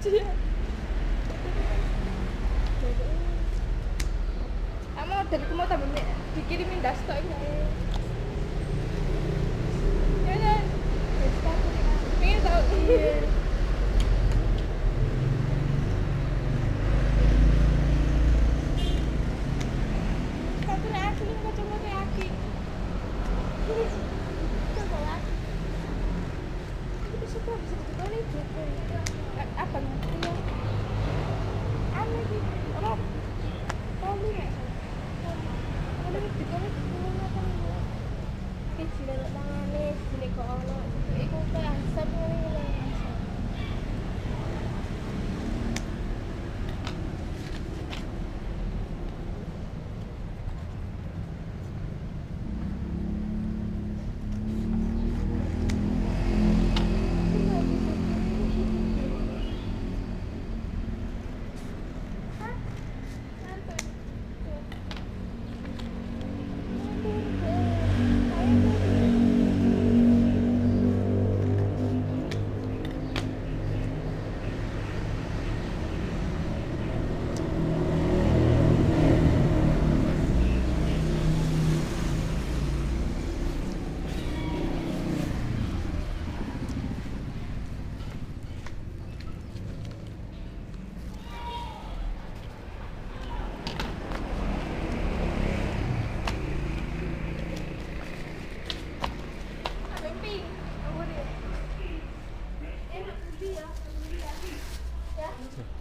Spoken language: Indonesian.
Iya. Kamu dari mau tambah dikirimin dastok ini. Ya ya. Pengen tahu. Iya. Katanya aku yang kacamata aki. Coba lagi. Itu suka bisa dikali juga. Apa nanti ya? Aneh sih. Apa? Kamu ya? Kamu dikali apa? Sini tangane, sini kok ono. Iku kayak asap ngene. Ya.